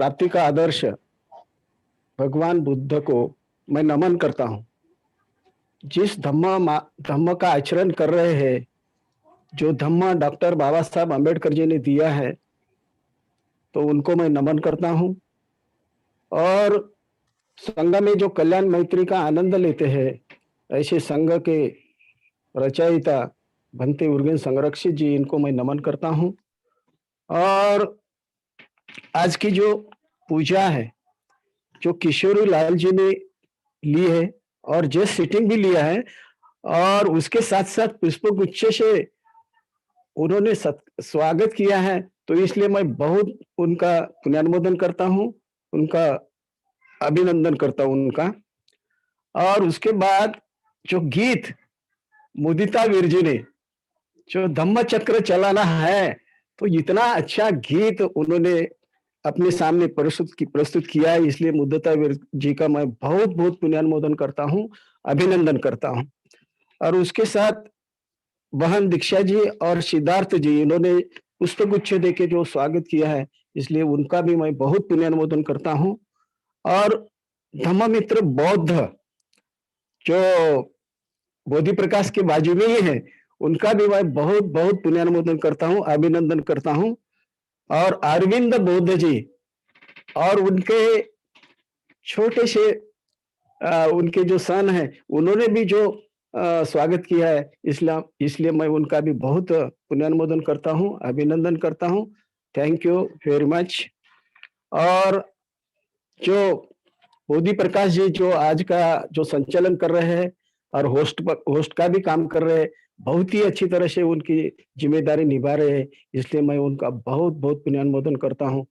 प्राप्ति का आदर्श भगवान बुद्ध को मैं नमन करता हूँ। जिस धम्म का आचरण कर रहे हैं, जो धम्म डॉक्टर बाबा साहब अम्बेडकर जी ने दिया है, तो उनको मैं नमन करता हूँ। और संघ में जो कल्याण मैत्री का आनंद लेते हैं, ऐसे संघ के रचयिता भंते उर्गेन संरक्षित जी, इनको मैं नमन करता हूँ। और आज की जो पूजा है, जो किशोरी लाल जी ने ली है और जस्ट सिटिंग भी लिया है, और उसके साथ साथ पुष्प गुच्छे से उन्होंने स्वागत किया है, तो इसलिए मैं बहुत उनका पुण्यानुमोदन करता हूँ, उनका अभिनंदन करता हूँ उनका। और उसके बाद जो गीत मुदिता वीर जी ने जो धम्म चक्र चलाना है, तो इतना अच्छा गीत उन्होंने अपने सामने प्रस्तुत किया है, इसलिए मुदिता वीर जी का मैं बहुत बहुत पुण्यानुमोदन करता हूँ, अभिनंदन करता हूँ। और उसके साथ बहन दीक्षा जी और सिद्धार्थ जी, इन्होंने पुष्पगुच्छ देके जो स्वागत किया है, इसलिए उनका भी मैं बहुत पुण्यानुमोदन करता हूँ। और धम्म मित्र बौद्ध जो बोधि प्रकाश के बाजू में ही है, उनका भी मैं बहुत बहुत पुण्यानुमोदन करता हूँ, अभिनंदन करता हूँ। और अरविंद बौद्ध जी और उनके छोटे से उनके जो सन है, उन्होंने भी जो स्वागत किया है, इसलिए इसलिए मैं उनका भी बहुत पुण्यानुमोदन करता हूँ, अभिनंदन करता हूँ। Thank you very much. और जो बोधि प्रकाश जी जो आज का जो संचालन कर रहे हैं और होस्ट का भी काम कर रहे हैं, बहुत ही अच्छी तरह से उनकी जिम्मेदारी निभा रहे हैं, इसलिए मैं उनका बहुत बहुत पुण्यानुमोदन करता हूँ।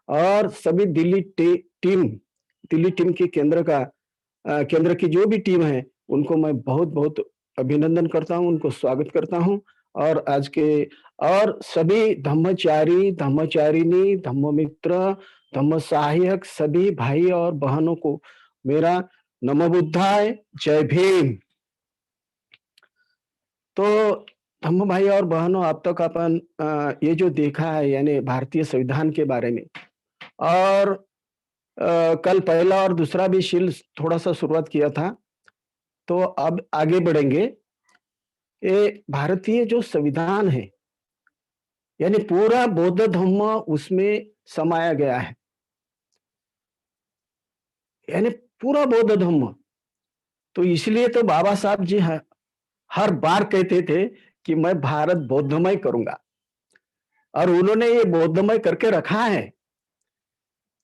और सभी दिल्ली टीम के केंद्र की जो भी टीम है, उनको मैं बहुत बहुत अभिनंदन करता हूँ, उनको स्वागत करता हूँ। और आज के और सभी धम्मचारिणी, धम्म मित्र, धम्म सहायक सभी भाई और बहनों को मेरा नमो बुद्धाय, जय भीम। तो धम्म भाई और बहनों, अब तक अपन ये जो देखा है, यानी भारतीय संविधान के बारे में, और कल पहला और दूसरा भी शील थोड़ा सा शुरुआत किया था, तो अब आगे बढ़ेंगे। ये भारतीय जो संविधान है, यानी पूरा बौद्ध धम्म उसमें समाया गया है, यानी पूरा बौद्ध धम्म। तो इसलिए तो बाबा साहब जी हर बार कहते थे कि मैं भारत बौद्धमय करूंगा, और उन्होंने ये बौद्धमय करके रखा है।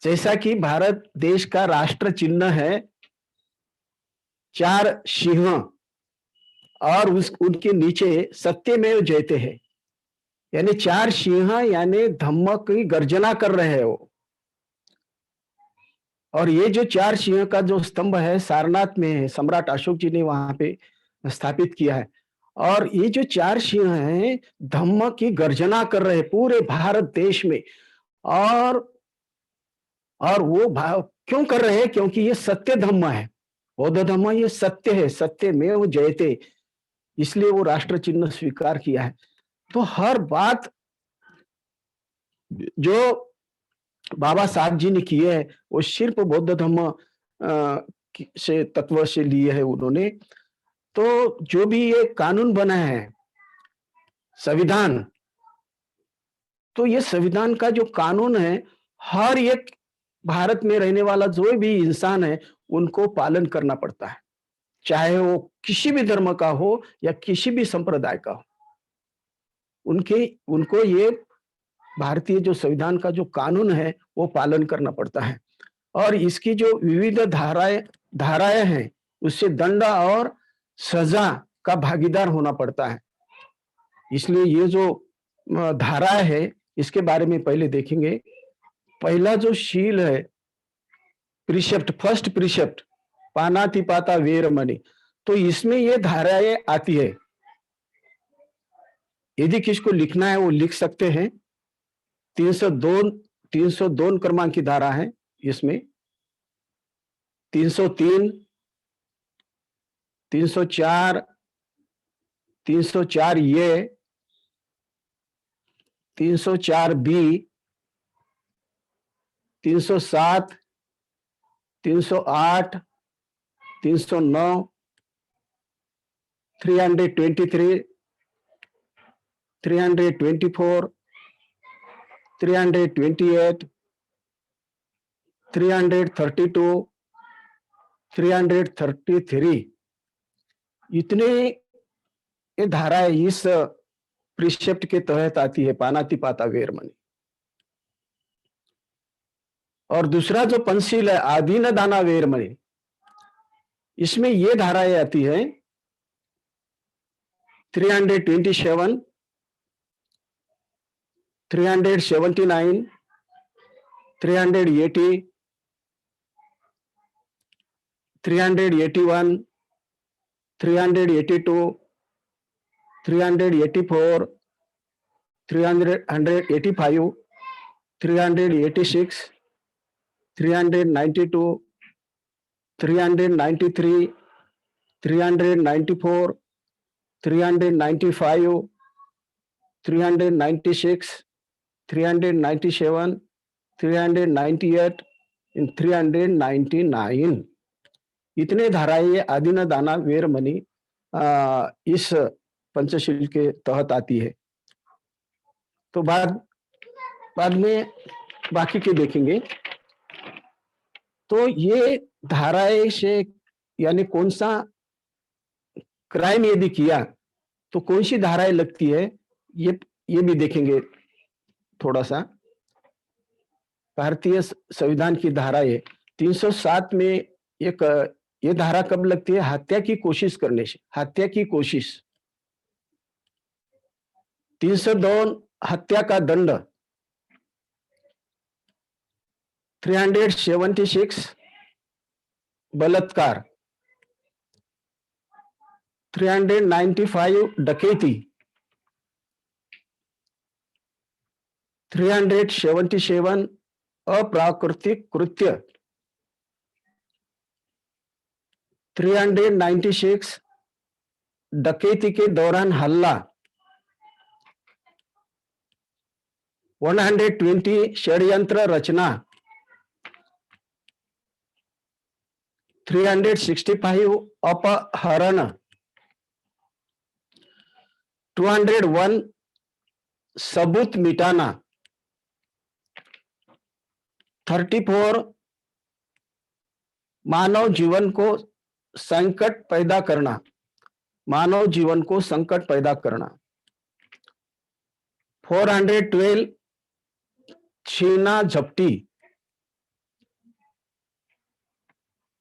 जैसा कि भारत देश का राष्ट्र चिन्ह है 4 सिंह, और उनके नीचे सत्यमेव जयते हैं, यानी 4 सिंह, यानी धम्म की गर्जना कर रहे हैं वो। और ये जो 4 सिंह का जो स्तंभ है, सारनाथ में है, सम्राट अशोक जी ने वहां पे स्थापित किया है। और ये जो 4 सिंह हैं, धम्म की गर्जना कर रहे हैं पूरे भारत देश में। और वो भाव क्यों कर रहे हैं? क्योंकि ये सत्य धम्म है, बौद्ध धम्म ये सत्य है, सत्य में वो जयते, इसलिए वो राष्ट्र चिन्ह स्वीकार किया है। तो हर बात जो बाबा साहब जी ने किए है, वो सिर्फ बौद्ध धम्म से तत्व से लिए है उन्होंने। तो जो भी ये कानून बना है, संविधान, तो ये संविधान का जो कानून है, हर एक भारत में रहने वाला जो भी इंसान है, उनको पालन करना पड़ता है, चाहे वो किसी भी धर्म का हो या किसी भी संप्रदाय का हो। उनको ये भारतीय जो संविधान का जो कानून है, वो पालन करना पड़ता है। और इसकी जो विविध धाराएं हैं, उससे दंड और सजा का भागीदार होना पड़ता है। इसलिए ये जो धाराएं है, इसके बारे में पहले देखेंगे। पहला जो शील है, प्रीसेप्ट, फर्स्ट प्रीसेप्ट, पानातिपाता वेरमणि, तो इसमें ये धाराएं आती है। यदि किसको लिखना है वो लिख सकते हैं। 302 क्रमांक की धारा है इसमें। 303, 304, 304 ये, 304 बी, 307, 308, 309, 323, 324, 328, 332, 333, इतने ये धाराएं इस प्रिसेप्ट के तहत आती है, पानातिपाता वेरमणि। और दूसरा जो पंचशील है आदीन दाना वेरमणि, इसमें ये धाराएं आती है 327, 379, 380, 381, 382, 384, 385, 386, 392, 393, 394, 395, 396, 397, 398 and 399, इतने धाराएं आदीन दाना वेरमणि इस पंचशील के तहत आती है। तो बाद में बाकी के देखेंगे। तो ये धाराएं से यानी कौन सा क्राइम यदि किया तो कौन सी धाराएं लगती है, ये भी देखेंगे थोड़ा सा। भारतीय संविधान की धाराएं 307 में एक ये धारा कब लगती है? हत्या की कोशिश करने से, हत्या की कोशिश। 302 हत्या का दंड, 376 बलात्कार, 395 डकैती, 377 अप्राकृतिक कृत्य, 396 डकैती के दौरान हल्ला, 120 षड्यंत्र रचना, 365 अपहरण, 201 सबूत मिटाना, 34 मानव जीवन को संकट पैदा करना, मानव जीवन को संकट पैदा करना, 412 छीना झपटी,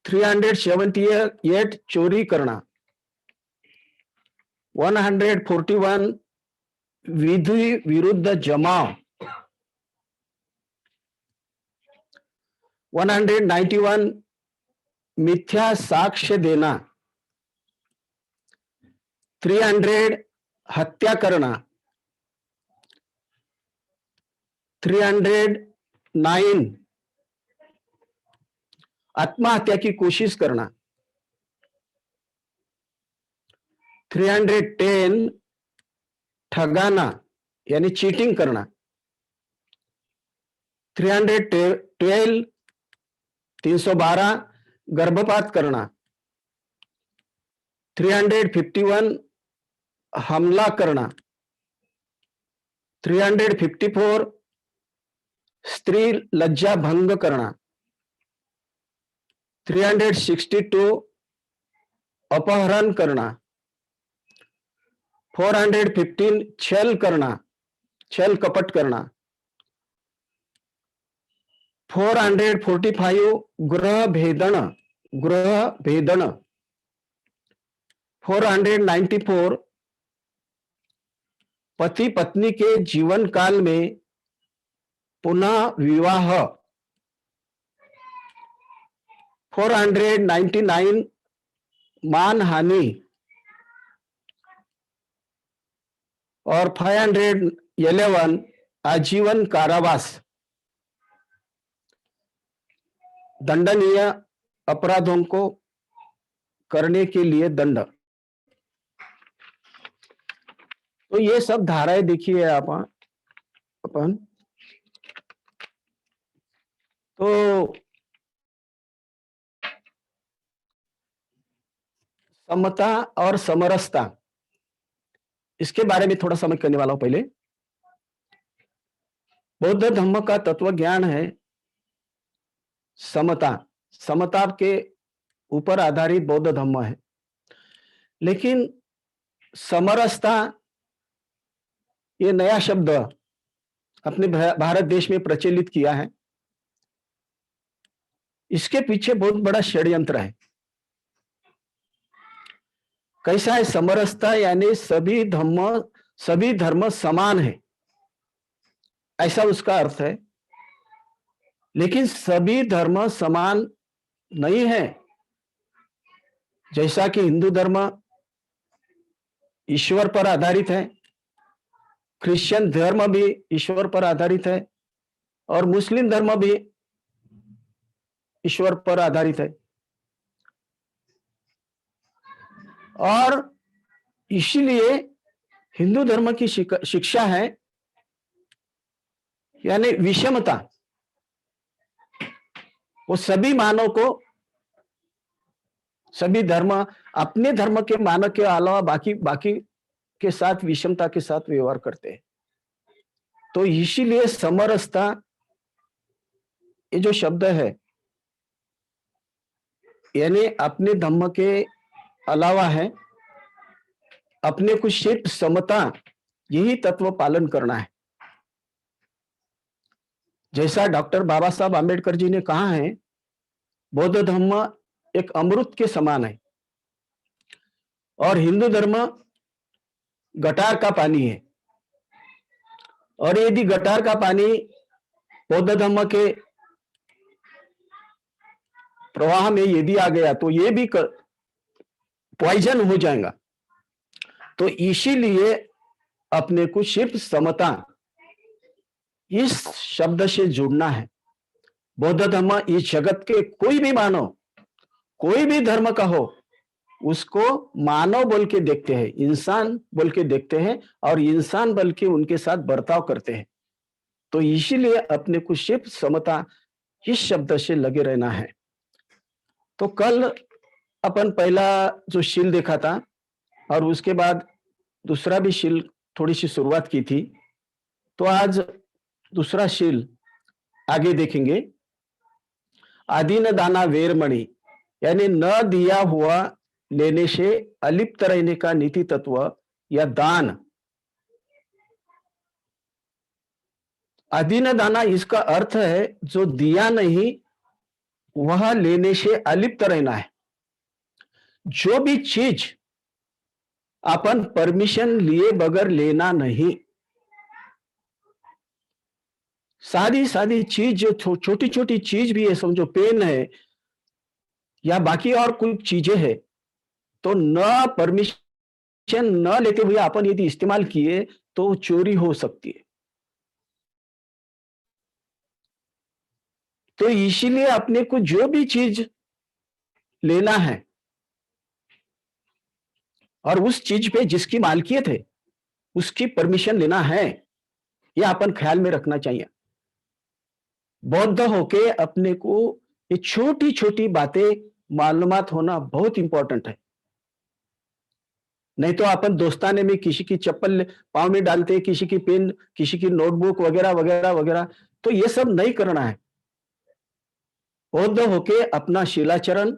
378 चोरी करना, 141 विधि विरुद्ध जमाव, 191 मिथ्या साक्ष्य देना, 300 हत्या करना, 309 आत्महत्या की कोशिश करना, 310 ठगाना यानी चीटिंग करना, 312 गर्भपात करना, 351 हमला करना, 354 स्त्री लज्जा भंग करना, 362 अपहरण करना, 415 छल करना, छल कपट करना, 445 गृह भेदन, 494 पति पत्नी के जीवन काल में पुनः विवाह, 499 मानहानि और 511 आजीवन कारावास। दंडनीय अपराधों को करने के लिए दंड। तो ये सब धाराएं देखिए आप अपन। समता और समरसता, इसके बारे में थोड़ा समझ करने वाला हूं। पहले बौद्ध धर्म का तत्व ज्ञान है समता। समता के ऊपर आधारित बौद्ध धर्म है। लेकिन समरसता ये नया शब्द अपने भारत देश में प्रचलित किया है। इसके पीछे बहुत बड़ा षड्यंत्र है। कैसा है समरसता? यानी सभी धर्म समान है, ऐसा उसका अर्थ है। लेकिन सभी धर्म समान नहीं है। जैसा कि हिंदू धर्म ईश्वर पर आधारित है, क्रिश्चियन धर्म भी ईश्वर पर आधारित है, और मुस्लिम धर्म भी ईश्वर पर आधारित है। और इसीलिए हिंदू धर्म की शिक्षा है यानी विषमता। वो सभी मानव को, सभी धर्म अपने धर्म के मानव के अलावा बाकी के साथ विषमता के साथ व्यवहार करते हैं। तो इसीलिए समरसता ये जो शब्द है, यानी अपने धर्म के अलावा है, अपने को सिर्फ समता यही तत्व पालन करना है। जैसा डॉक्टर बाबा साहब आम्बेडकर जी ने कहा है, बौद्ध धर्म एक अमृत के समान है और हिंदू धर्म गटार का पानी है। और यदि गटार का पानी बौद्ध धर्म के प्रवाह में यदि आ गया तो ये भी पॉइजन हो जाएगा। तो इसीलिए अपने को सिर्फ समता इस शब्द से जुड़ना है। बौद्ध धर्म इस जगत के कोई भी मानव, कोई भी धर्म का हो, उसको मानव बोल के देखते हैं, इंसान बोल के देखते हैं और इंसान बोल के उनके साथ बर्ताव करते हैं। तो इसीलिए अपने को सिर्फ समता इस शब्द से लगे रहना है। तो कल अपन पहला जो शील देखा था और उसके बाद दूसरा भी शील थोड़ी सी शुरुआत की थी। तो आज दूसरा शील आगे देखेंगे। आदीन दाना वेरमणि, यानी न दिया हुआ लेने से अलिप्त रहने का नीति तत्व या दान। आदीन दाना इसका अर्थ है जो दिया नहीं वह लेने से अलिप्त रहना है। जो भी चीज अपन परमिशन लिए बगैर लेना नहीं। सारी चीज जो छोटी छोटी चीज भी है, समझो पेन है या बाकी और कुछ चीजें है, तो न परमिशन न लेते हुए अपन यदि इस्तेमाल किए तो चोरी हो सकती है। तो इसीलिए अपने को जो भी चीज लेना है और उस चीज पे जिसकी मालकियत है उसकी परमिशन लेना है, यह अपन ख्याल में रखना चाहिए। बौद्ध होके अपने को ये छोटी छोटी बातें मालूमात होना बहुत इंपॉर्टेंट है। नहीं तो अपन दोस्ताने में किसी की चप्पल पांव में डालते, किसी की पेन, किसी की नोटबुक वगैरह वगैरह वगैरह। तो ये सब नहीं करना है। बौद्ध होके अपना शीलाचरण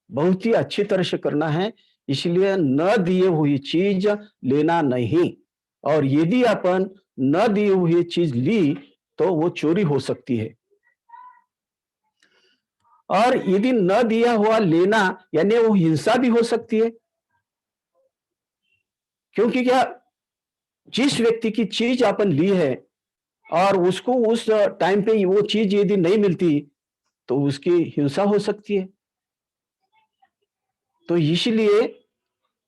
बहुत ही अच्छी तरह से करना है। इसलिए न दिए हुई चीज लेना नहीं, और यदि अपन न दिए हुई चीज ली तो वो चोरी हो सकती है। और यदि न दिया हुआ लेना यानी वो हिंसा भी हो सकती है। क्योंकि क्या, जिस व्यक्ति की चीज अपन ली है और उसको उस टाइम पे वो चीज यदि नहीं मिलती तो उसकी हिंसा हो सकती है। तो इसलिए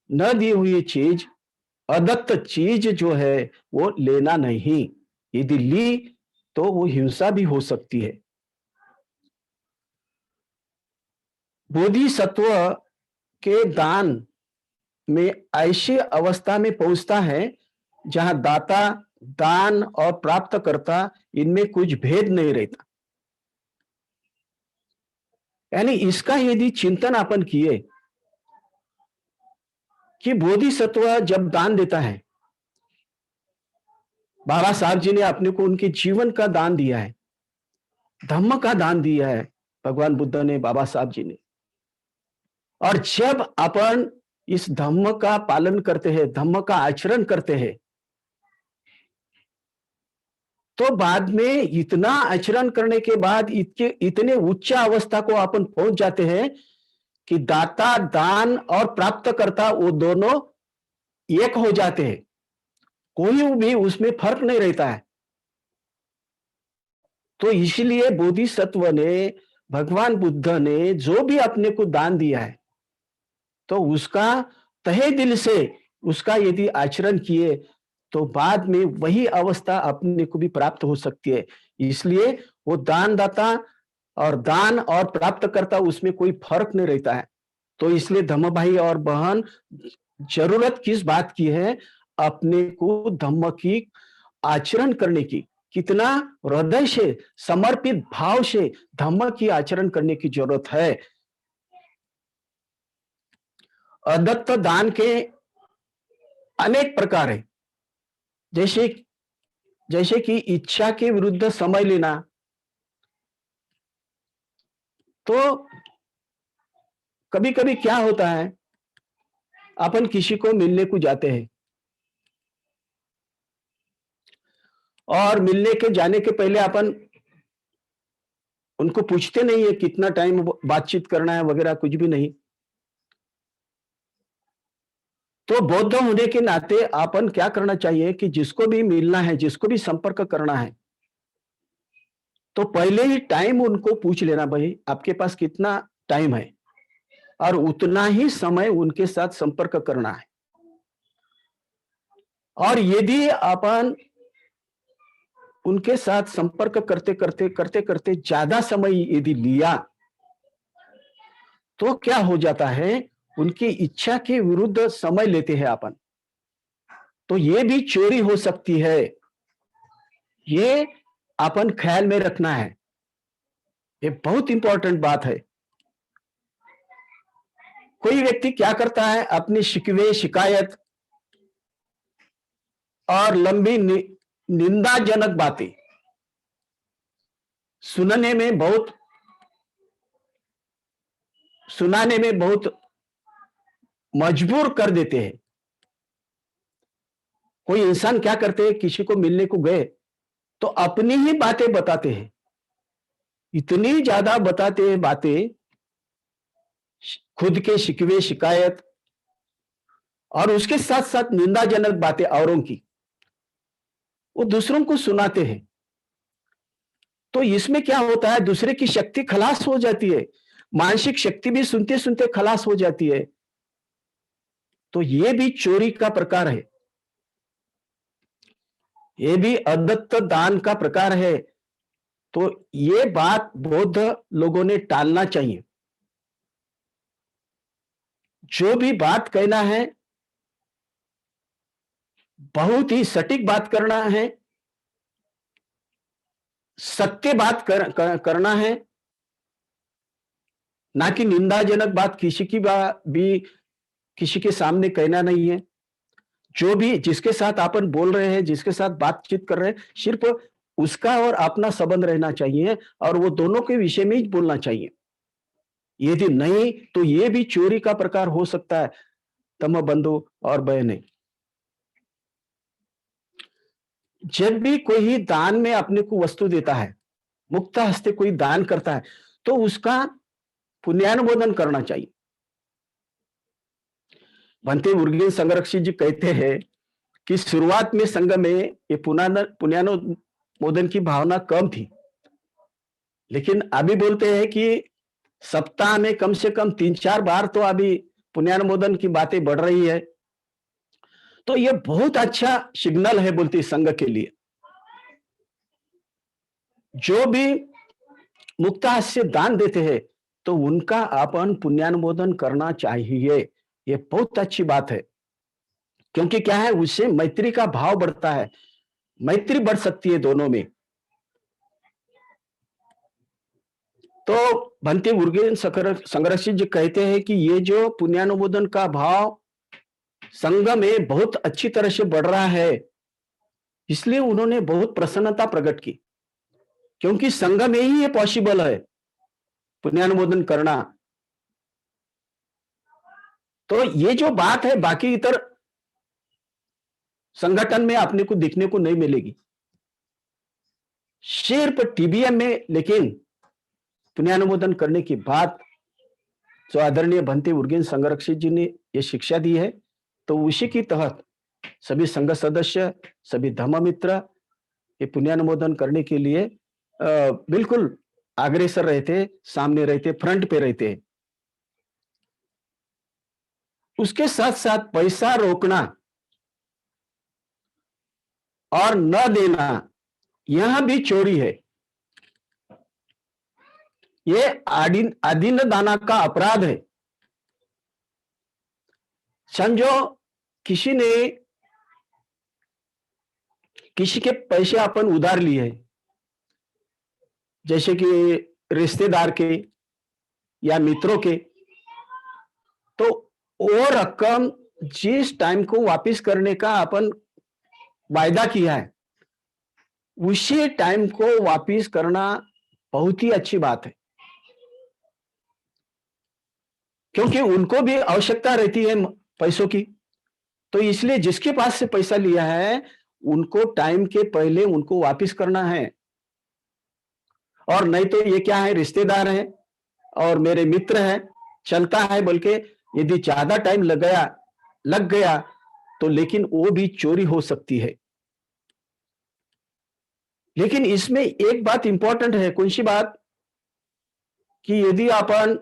न दी हुई चीज, अदत्त चीज जो है वो लेना नहीं। यदि ली तो वो हिंसा भी हो सकती है। बोधिसत्व के दान में ऐसी अवस्था में पहुंचता है जहां दाता, दान और प्राप्तकर्ता इनमें कुछ भेद नहीं रहता। यानी इसका यदि चिंतन अपन किए कि बोधिसत्व जब दान देता है, बाबा साहब जी ने अपने को उनके जीवन का दान दिया है, धम्म का दान दिया है भगवान बुद्ध ने, बाबा साहब जी ने। और जब अपन इस धम्म का पालन करते हैं, धम्म का आचरण करते हैं, तो बाद में इतना आचरण करने के बाद इतने उच्च अवस्था को अपन पहुंच जाते हैं कि दाता, दान और प्राप्तकर्ता वो दोनों एक हो जाते हैं, कोई भी उसमें फर्क नहीं रहता है। तो इसलिए बोधिसत्व ने, भगवान बुद्ध ने जो भी अपने को दान दिया है, तो उसका तहे दिल से उसका यदि आचरण किए तो बाद में वही अवस्था अपने को भी प्राप्त हो सकती है। इसलिए वो दानदाता और दान और प्राप्तकर्ता उसमें कोई फर्क नहीं रहता है। तो इसलिए धम्म भाई और बहन, जरूरत किस बात की है? अपने को धम्म की आचरण करने की, कितना हृदय से, समर्पित भाव से धम्म की आचरण करने की जरूरत है। अदत्त दान के अनेक प्रकार है, जैसे जैसे कि इच्छा के विरुद्ध समय लेना। तो कभी कभी क्या होता है, अपन किसी को मिलने को जाते हैं और मिलने के जाने के पहले अपन उनको पूछते नहीं है कितना टाइम बातचीत करना है वगैरह, कुछ भी नहीं। तो बौद्ध होने के नाते अपन क्या करना चाहिए कि जिसको भी मिलना है, जिसको भी संपर्क करना है, तो पहले ही टाइम उनको पूछ लेना, भाई आपके पास कितना टाइम है, और उतना ही समय उनके साथ संपर्क करना है। और यदि अपन उनके साथ संपर्क करते करते ज्यादा समय यदि लिया, तो क्या हो जाता है, उनकी इच्छा के विरुद्ध समय लेते हैं अपन, तो ये भी चोरी हो सकती है। ये अपन ख्याल में रखना है, ये बहुत इंपॉर्टेंट बात है। कोई व्यक्ति क्या करता है, अपनी शिकवे, शिकायत और लंबी निंदाजनक बातें सुनाने में बहुत मजबूर कर देते हैं। कोई इंसान क्या करते हैं, किसी को मिलने को गए तो अपनी ही बातें बताते हैं, इतनी ज्यादा बताते हैं बातें, खुद के शिकवे, शिकायत और उसके साथ साथ निंदाजनक बातें औरों की, वो दूसरों को सुनाते हैं। तो इसमें क्या होता है, दूसरे की शक्ति खलास हो जाती है, मानसिक शक्ति भी सुनते सुनते खलास हो जाती है। तो ये भी चोरी का प्रकार है, ये भी अदत्त दान का प्रकार है। तो ये बात बौद्ध लोगों ने टालना चाहिए। जो भी बात कहना है, बहुत ही सटीक बात करना है, सत्य बात करना है, ना कि निंदाजनक बात किसी की भी किसी के सामने कहना नहीं है। जो भी जिसके साथ अपन बोल रहे हैं, जिसके साथ बातचीत कर रहे हैं, सिर्फ उसका और अपना संबंध रहना चाहिए और वो दोनों के विषय में ही बोलना चाहिए। यदि नहीं तो ये भी चोरी का प्रकार हो सकता है। तम बंधु और बहनें, जब भी कोई दान में अपने को वस्तु देता है, मुक्त हस्ते कोई दान करता है, तो उसका पुण्यानुमोदन करना चाहिए। भंते उर्गेन संरक्षित जी कहते हैं कि शुरुआत में संघ में ये पुण्यानुमोदन की भावना कम थी, लेकिन अभी बोलते हैं कि सप्ताह में कम से कम 3-4 बार तो अभी पुण्यानुमोदन की बातें बढ़ रही है। तो ये बहुत अच्छा सिग्नल है बोलती संघ के लिए। जो भी मुक्ता से दान देते हैं तो उनका अपन पुण्यानुमोदन करना चाहिए। ये बहुत अच्छी बात है, क्योंकि क्या है, उससे मैत्री का भाव बढ़ता है, मैत्री बढ़ सकती है दोनों में। तो भंते उर्गेन संरक्षित जी कहते हैं कि ये जो पुण्यानुमोदन का भाव संघ में बहुत अच्छी तरह से बढ़ रहा है, इसलिए उन्होंने बहुत प्रसन्नता प्रकट की, क्योंकि संघ में ही ये पॉसिबल है पुण्यानुमोदन करना। तो ये जो बात है बाकी इतर संगठन में अपने को दिखने को नहीं मिलेगी, सिर्फ टीबीएम में। लेकिन पुण्यानुमोदन करने की बात जो आदरणीय भंते उर्गेन संरक्षित जी ने ये शिक्षा दी है, तो उसी की तहत सभी संघ सदस्य, सभी धम्म मित्र ये पुण्यानुमोदन करने के लिए बिल्कुल अग्रसर रहते, सामने रहते, फ्रंट पे रहते। उसके साथ साथ पैसा रोकना और न देना, यहां भी चोरी है। ये आदीन दाना का अपराध है। समझो किसी ने किसी के पैसे अपन उधार लिए, जैसे कि रिश्तेदार के या मित्रों के, तो वो रकम जिस टाइम को वापस करने का अपन वायदा किया है, उसी टाइम को वापस करना बहुत ही अच्छी बात है, क्योंकि उनको भी आवश्यकता रहती है पैसों की। तो इसलिए जिसके पास से पैसा लिया है उनको टाइम के पहले उनको वापस करना है। और नहीं तो ये क्या है, रिश्तेदार है और मेरे मित्र है, चलता है बोल के यदि ज्यादा टाइम लग गया तो लेकिन वो भी चोरी हो सकती है। लेकिन इसमें एक बात इंपॉर्टेंट है, कौन सी बात, कि यदि अपन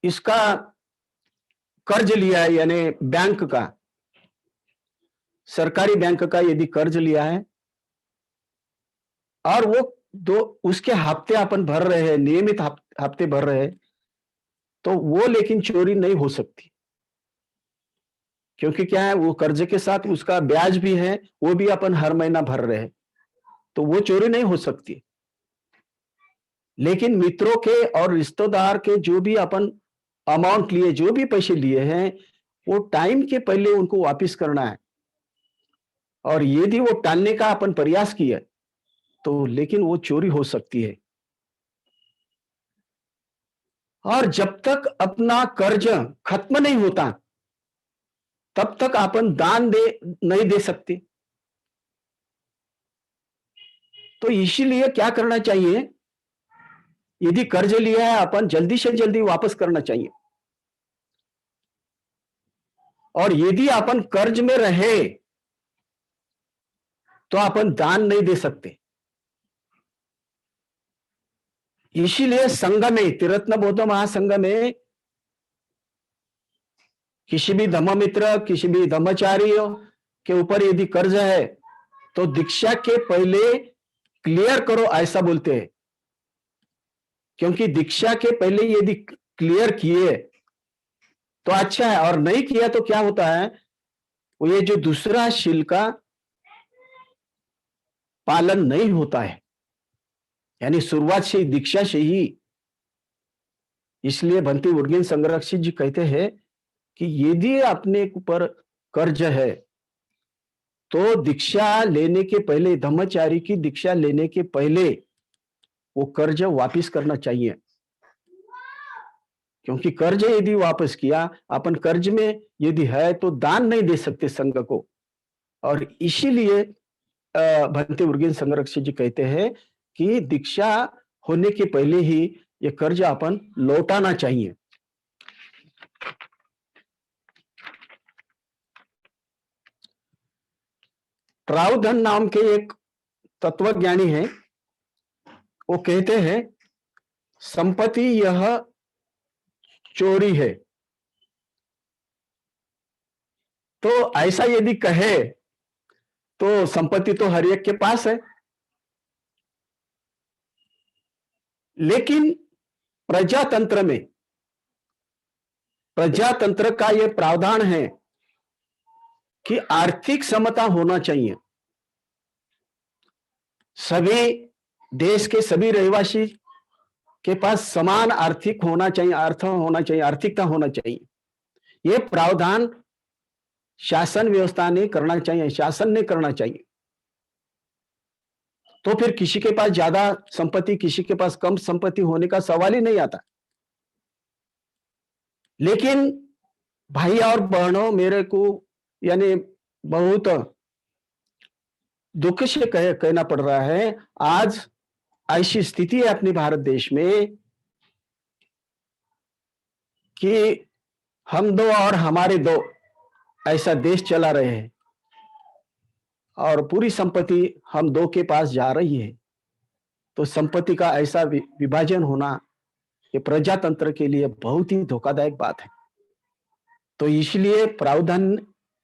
इसका कर्ज लिया है, यानी बैंक का, सरकारी बैंक का यदि कर्ज लिया है और वो उसके हफ्ते अपन भर रहे हैं, नियमित हफ्ते भर रहे हैं, तो वो लेकिन चोरी नहीं हो सकती, क्योंकि क्या है, वो कर्ज के साथ उसका ब्याज भी है, वो भी अपन हर महीना भर रहे हैं, तो वो चोरी नहीं हो सकती। लेकिन मित्रों के और रिश्तेदार के जो भी अपन अमाउंट लिए, जो भी पैसे लिए हैं, वो टाइम के पहले उनको वापस करना है। और यदि वो टालने का अपन प्रयास किया तो लेकिन वो चोरी हो सकती है। और जब तक अपना कर्ज खत्म नहीं होता तब तक अपन दान नहीं दे सकते। तो इसीलिए क्या करना चाहिए, यदि कर्ज लिया है अपन जल्दी से जल्दी वापस करना चाहिए। और यदि अपन कर्ज में रहे तो अपन दान नहीं दे सकते। इसीलिए संघ में, त्रिरत्न बौद्ध महासंघ में किसी भी धम्म मित्र, किसी भी धम्मचारी के ऊपर यदि कर्ज है तो दीक्षा के पहले क्लियर करो, ऐसा बोलते हैं। क्योंकि दीक्षा के पहले यदि क्लियर किए तो अच्छा है, और नहीं किया तो क्या होता है, वो ये जो दूसरा शील का पालन नहीं होता है, यानी शुरुआत से दीक्षा से ही। इसलिए भंते उर्गेन संरक्षित जी कहते हैं कि यदि अपने ऊपर कर्ज है तो दीक्षा लेने के पहले, धम्मचारी की दीक्षा लेने के पहले वो कर्ज वापस करना चाहिए। क्योंकि कर्ज यदि वापस किया, अपन कर्ज में यदि है तो दान नहीं दे सकते संघ को। और इसीलिए भंते उर्गेन संरक्षित जी कहते हैं कि दीक्षा होने के पहले ही ये कर्ज अपन लौटाना चाहिए। ट्राउधन नाम के एक तत्वज्ञानी हैं, वो कहते हैं संपत्ति यह चोरी है। तो ऐसा यदि कहे तो संपत्ति तो हर एक के पास है, लेकिन प्रजातंत्र का यह प्रावधान है कि आर्थिक समता होना चाहिए। सभी देश के सभी रहवासी के पास समान आर्थिक होना चाहिए, अर्थ होना चाहिए, आर्थिकता होना चाहिए। ये प्रावधान शासन व्यवस्था ने करना चाहिए, शासन ने करना चाहिए। तो फिर किसी के पास ज्यादा संपत्ति, किसी के पास कम संपत्ति होने का सवाल ही नहीं आता। लेकिन भाई और बहनों, मेरे को यानी बहुत दुख से कहना पड़ रहा है, आज ऐसी स्थिति है अपने भारत देश में कि हम दो और हमारे दो ऐसा देश चला रहे हैं और पूरी संपत्ति हम दो के पास जा रही है। तो संपत्ति का ऐसा विभाजन होना ये प्रजातंत्र के लिए बहुत ही धोखादायक बात है। तो इसलिए प्रावधान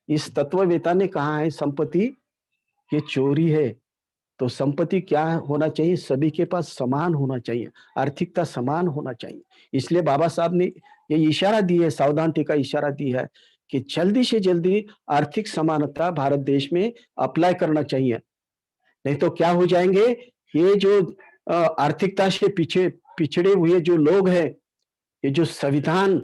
इस तत्ववेता ने कहा है संपत्ति ये चोरी है। तो संपत्ति क्या होना चाहिए, सभी के पास समान होना चाहिए, आर्थिकता समान होना चाहिए। इसलिए बाबा साहब ने ये इशारा दी है, सावधानी का इशारा दी है कि जल्दी से जल्दी आर्थिक समानता भारत देश में अप्लाई करना चाहिए। नहीं तो क्या हो जाएंगे, ये जो आर्थिकता से पिछड़े हुए जो लोग हैं, ये जो संविधान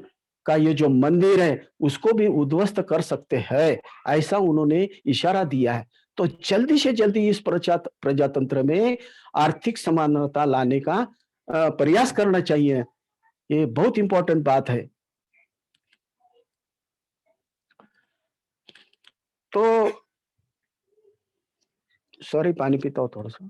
का ये जो मंदिर है उसको भी उद्ध्वस्त कर सकते हैं, ऐसा उन्होंने इशारा दिया है। तो जल्दी से जल्दी इस प्रजातंत्र में आर्थिक समानता लाने का प्रयास करना चाहिए। ये बहुत इंपॉर्टेंट बात है। तो सॉरी, पानी पीता हूं थोड़ा सा।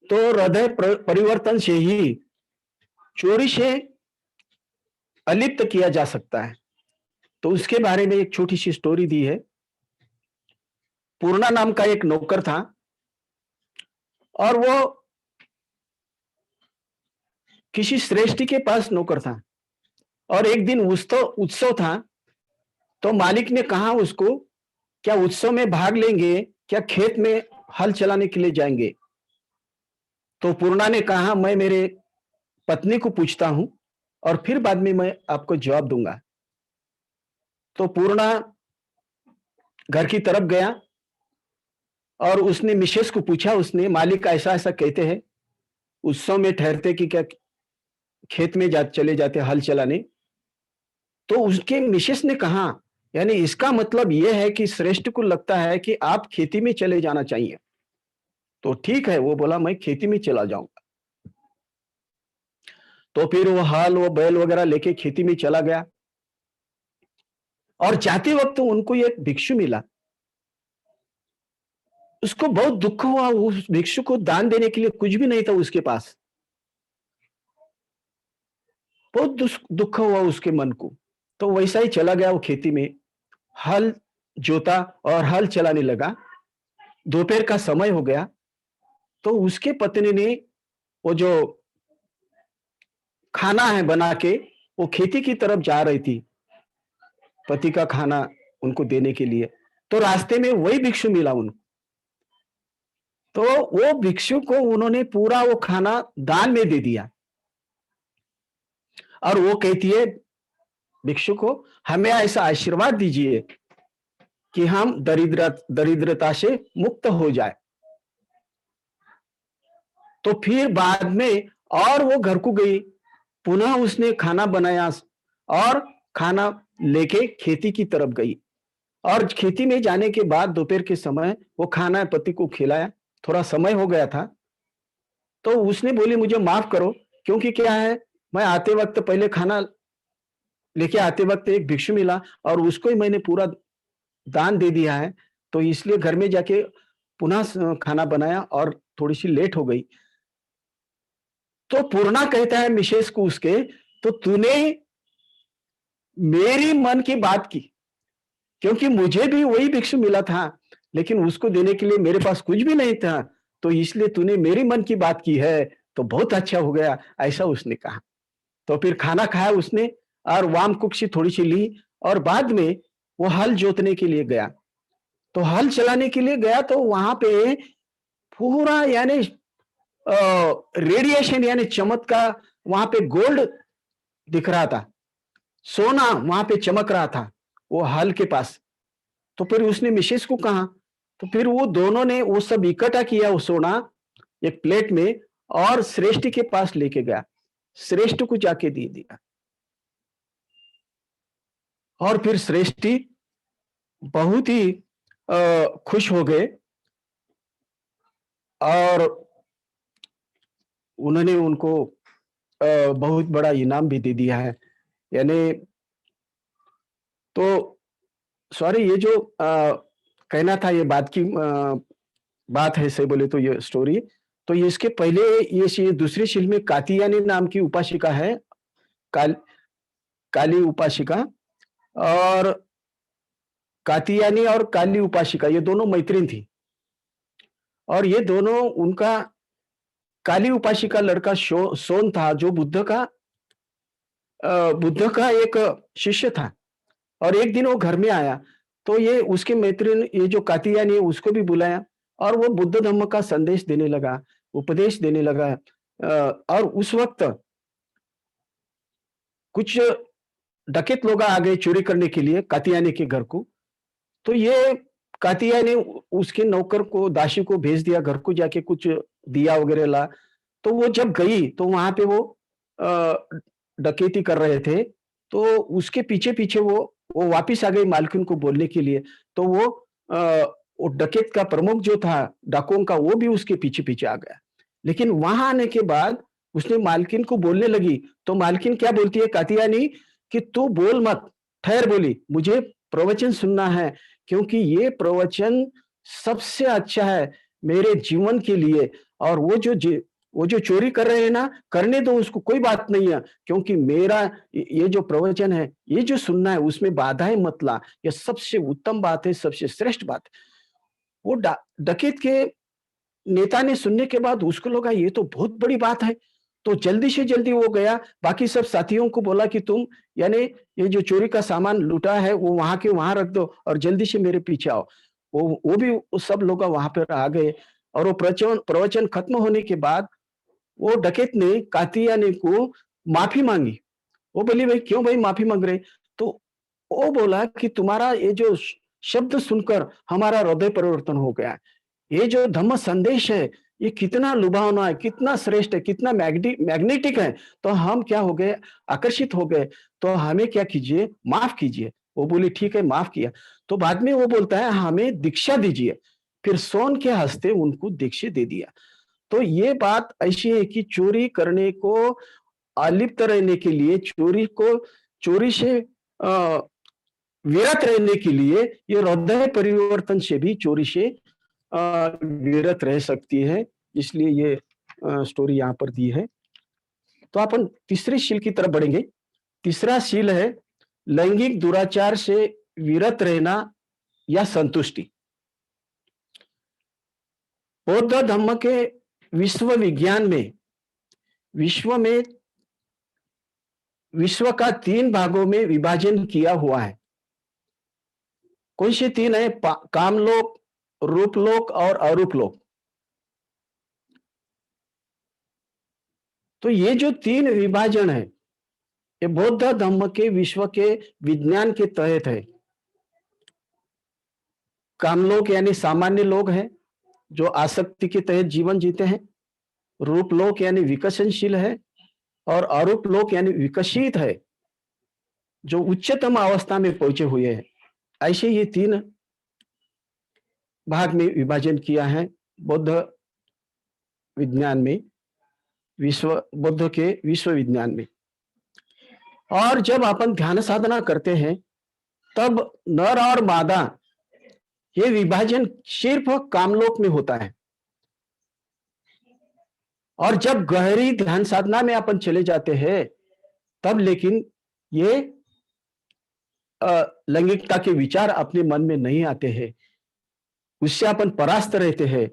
तो हृदय परिवर्तन से ही चोरी से अलिप्त किया जा सकता है। तो उसके बारे में एक छोटी सी स्टोरी दी है। पूर्णा नाम का एक नौकर था और वो किसी श्रेष्ठी के पास नौकर था और एक दिन उत्सव था। तो मालिक ने कहा उसको, क्या उत्सव में भाग लेंगे, क्या खेत में हल चलाने के लिए जाएंगे? तो पूर्णा ने कहा, मैं मेरे पत्नी को पूछता हूं और फिर बाद में मैं आपको जवाब दूंगा। तो पूर्णा घर की तरफ गया और उसने मिसेस को पूछा, उसने, मालिक ऐसा ऐसा कहते हैं, उत्सव में ठहरते कि क्या खेत में चले जाते हल चलाने। तो उसके मिसेस ने कहा, यानी इसका मतलब यह है कि श्रेष्ठ को लगता है कि आप खेती में चले जाना चाहिए। तो ठीक है, वो बोला मैं खेती में चला जाऊंगा। तो फिर वो हल, वो बैल वगैरह लेके खेती में चला गया और जाते वक्त उनको एक भिक्षु मिला। उसको बहुत दुख हुआ, उस भिक्षु को दान देने के लिए कुछ भी नहीं था उसके पास। बहुत दुख हुआ उसके मन को। तो वैसा ही चला गया वो खेती में, हल जोता और हल चलाने लगा। दोपहर का समय हो गया तो उसके पत्नी ने वो जो खाना है बना के वो खेती की तरफ जा रही थी, पति का खाना उनको देने के लिए। तो रास्ते में वही भिक्षु मिला उनको। तो वो भिक्षु को उन्होंने पूरा वो खाना दान में दे दिया और वो कहती है भिक्षु को, हमें ऐसा आशीर्वाद दीजिए कि हम दरिद्रता से मुक्त हो जाए। तो फिर बाद में और वो घर को गई, पुनः उसने खाना बनाया और खाना लेके खेती की तरफ गई। और खेती में जाने के बाद दोपहर के समय वो खाना पति को खिलाया। थोड़ा समय हो गया था तो उसने बोली, मुझे माफ करो, क्योंकि क्या है, मैं आते वक्त पहले खाना लेके आते वक्त एक भिक्षु मिला और उसको ही मैंने पूरा दान दे दिया है, तो इसलिए घर में जाके पुनः खाना बनाया और थोड़ी सी लेट हो गई। तो पूर्णा कहता है मिसेस को उसके, तो तूने मेरी मन की बात की, क्योंकि मुझे भी वही भिक्षु मिला था लेकिन उसको देने के लिए मेरे पास कुछ भी नहीं था, तो इसलिए तूने मेरी मन की बात की है, तो बहुत अच्छा हो गया, ऐसा उसने कहा। तो फिर खाना खाया उसने और वाम कुक्षी थोड़ी सी ली और बाद में वो हल जोतने के लिए गया। तो हल चलाने के लिए गया तो वहां पे पूरा यानी रेडिएशन यानी चमत्कार, वहां पे गोल्ड दिख रहा था, सोना वहां पे चमक रहा था वो हल के पास। तो फिर उसने मिसेस को कहा, तो फिर वो दोनों ने वो सब इकट्ठा किया, वो सोना एक प्लेट में, और श्रेष्ठ के पास लेके गया, श्रेष्ठ को जाके दे दिया। और फिर श्रेष्ठी बहुत ही खुश हो गए, और उन्होंने उनको बहुत बड़ा इनाम भी दे दिया है। यानी तो सॉरी, ये जो कहना था, ये बात की बात है, सही बोले तो ये स्टोरी। तो ये इसके पहले ये दूसरी शील में कात्यायनी नाम की उपासिका है, काल काली उपासिका। और कात्यायनी और काली उपासिका ये दोनों मैत्रीण थी, और ये दोनों, उनका काली उपासिका लड़का सोन था, जो बुद्ध का एक शिष्य था। और एक दिन वो घर में आया, तो ये उसके मित्र ने, ये जो कात्यायनी है, उसको भी बुलाया, और वो बुद्ध धम्म का संदेश देने लगा, उपदेश देने लगा। और उस वक्त कुछ डकैत लोग आ गए चोरी करने के लिए कात्यायनी के घर को। तो ये कात्यायनी उसके नौकर को, दासी को भेज दिया घर को, जाके कुछ दिया वगैरह ला। तो वो जब गई, तो वहां पे वो अ, डकैती कर रहे थे, तो उसके पीछे पीछे वो वापिस आ गई मालकिन को बोलने के लिए। तो वो डकैत का प्रमुख जो था डाकुओं का, वो भी उसके पीछे पीछे आ गया। लेकिन वहां आने के बाद उसने मालकिन को बोलने लगी, तो मालकिन क्या बोलती है कात्यायनी, कि तू बोल मत, ठहर, बोली मुझे प्रवचन सुनना है, क्योंकि ये प्रवचन सबसे अच्छा है मेरे जीवन के लिए। और वो जो चोरी कर रहे हैं ना, करने दो उसको, कोई बात नहीं है, क्योंकि मेरा ये जो प्रवचन है, ये जो सुनना है, उसमें बाधाएं मत ला, ये सबसे उत्तम बात है, सबसे श्रेष्ठ बात है। वो डकैत के नेता ने सुनने के बाद उसको लगा ये तो बहुत बड़ी बात है। तो जल्दी से जल्दी वो गया, बाकी सब साथियों को बोला कि तुम, यानी ये जो चोरी का सामान लूटा है, वो वहां के वहां रख दो, और जल्दी से मेरे पीछे आओ। वो भी, वो सब लोग वहां पर आ गए। और वो प्रवचन प्रवचन खत्म होने के बाद वो डकैत ने कात्यायनी को माफी मांगी। वो बोली, भाई क्यों भाई माफी मांग रहे? तो वो बोला कि तुम्हारा ये जो शब्द सुनकर हमारा हृदय परिवर्तन हो गया है। ये जो धम्म संदेश है, ये कितना लुभावना है, कितना श्रेष्ठ है, कितना मैग्नेटिक है। तो हम क्या हो गए, आकर्षित हो गए। तो हमें क्या कीजिए, माफ कीजिए। वो बोली ठीक है, माफ किया। तो बाद में वो बोलता है हमें दीक्षा दीजिए। फिर सोन के हस्ते उनको दीक्षा दे दिया। तो ये बात ऐसी है कि चोरी करने को, अलिप्त रहने के लिए, चोरी से अ, विरत रहने के लिए, ये हृदय परिवर्तन से भी चोरी से विरत रह सकती है। इसलिए ये स्टोरी यहाँ पर दी है। तो अपन तीसरे शील की तरफ बढ़ेंगे। तीसरा शील है लैंगिक दुराचार से विरत रहना या संतुष्टि। बौद्ध धर्म के विश्व विज्ञान में, विश्व में विश्व का 3 भागों में विभाजन किया हुआ है। कौन से 3 है? कामलोक, रूपलोक और अरूपलोक। तो ये जो 3 विभाजन है, ये बौद्ध धर्म के विश्व के विज्ञान के तहत है। कामलोक यानी सामान्य लोग हैं, जो आसक्ति के तहत जीवन जीते हैं। रूपलोक यानी विकसनशील है, और अरूपलोक यानी विकसित है, जो उच्चतम अवस्था में पहुंचे हुए हैं। ऐसे ये 3 भाग में विभाजन किया है बौद्ध विज्ञान में, बुद्ध के विश्व विज्ञान में। और जब अपन ध्यान साधना करते हैं, तब नर और मादा, ये विभाजन सिर्फ कामलोक में होता है। और जब गहरी ध्यान साधना में अपन चले जाते हैं, तब लेकिन ये लैंगिकता के विचार अपने मन में नहीं आते हैं, उससे अपन परास्त रहते हैं।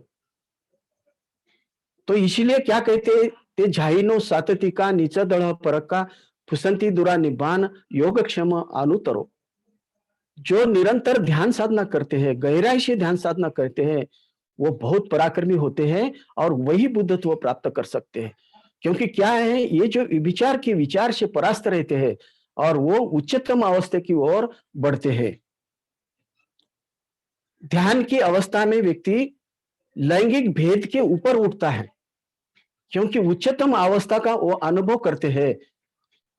तो इसीलिए क्या कहते हैं, ते झाइनो साततिका नीचदळ परका फुसंती दुरा निबान योगक्षम अनुतरो। जो निरंतर ध्यान साधना करते हैं, गहराई से ध्यान साधना करते हैं, वो बहुत पराक्रमी होते हैं, और वही बुद्धत्व प्राप्त कर सकते हैं। क्योंकि क्या है, ये जो विचार के विचार से परास्त रहते हैं, और वो उच्चतम अवस्था की ओर बढ़ते हैं। ध्यान की अवस्था में व्यक्ति लैंगिक भेद के ऊपर उठता है, क्योंकि उच्चतम अवस्था का वो अनुभव करते हैं।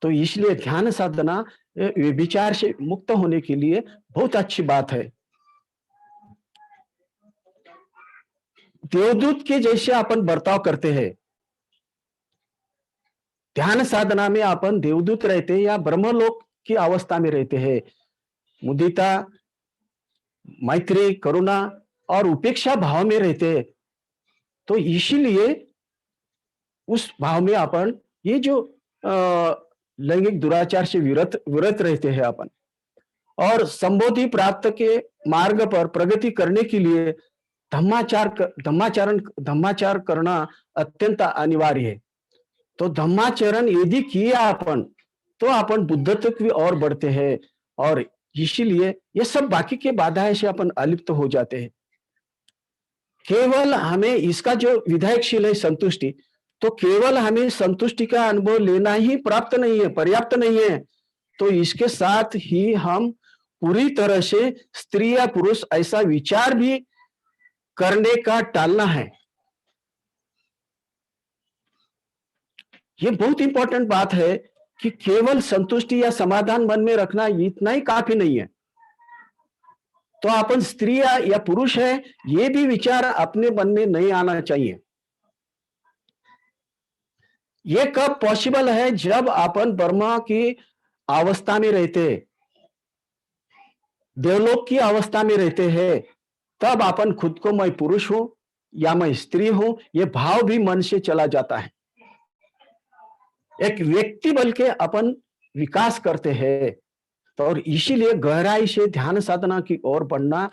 तो इसलिए ध्यान साधना विचार से मुक्त होने के लिए बहुत अच्छी बात है। देवदूत के जैसे अपन बर्ताव करते हैं, ध्यान साधना में अपन देवदूत रहते हैं या ब्रह्मलोक की अवस्था में रहते हैं। मुदिता, मैत्री, करुणा और उपेक्षा भाव में रहते हैं। तो इसीलिए उस भाव में अपन ये जो लैंगिक दुराचार से विरत विरत रहते हैं अपन, और संबोधि प्राप्त के मार्ग पर प्रगति करने के लिए धम्माचार करना अत्यंत अनिवार्य है। तो धम्माचरण यदि किया अपन, तो अपन बुद्धत्व की ओर बढ़ते हैं, और इसीलिए ये सब बाकी के बाधाएं से अपन अलिप्त हो जाते हैं। केवल हमें इसका जो विधायकशील है संतुष्टि, तो केवल हमें संतुष्टि का अनुभव लेना ही प्राप्त नहीं है, पर्याप्त नहीं है। तो इसके साथ ही हम पूरी तरह से स्त्री या पुरुष ऐसा विचार भी करने का टालना है। ये बहुत इंपॉर्टेंट बात है कि केवल संतुष्टि या समाधान मन में रखना इतना ही काफी नहीं है। तो अपन स्त्री या पुरुष है, ये भी विचार अपने मन में नहीं आना चाहिए। ये कब पॉसिबल है? जब अपन ब्रह्मा की अवस्था में रहते, देवलोक की अवस्था में रहते हैं, तब अपन खुद को मैं पुरुष हूं या मैं स्त्री हूं, ये भाव भी मन से चला जाता है। एक व्यक्ति बल के अपन विकास करते हैं। तो और इसीलिए गहराई से ध्यान साधना की ओर बढ़ना,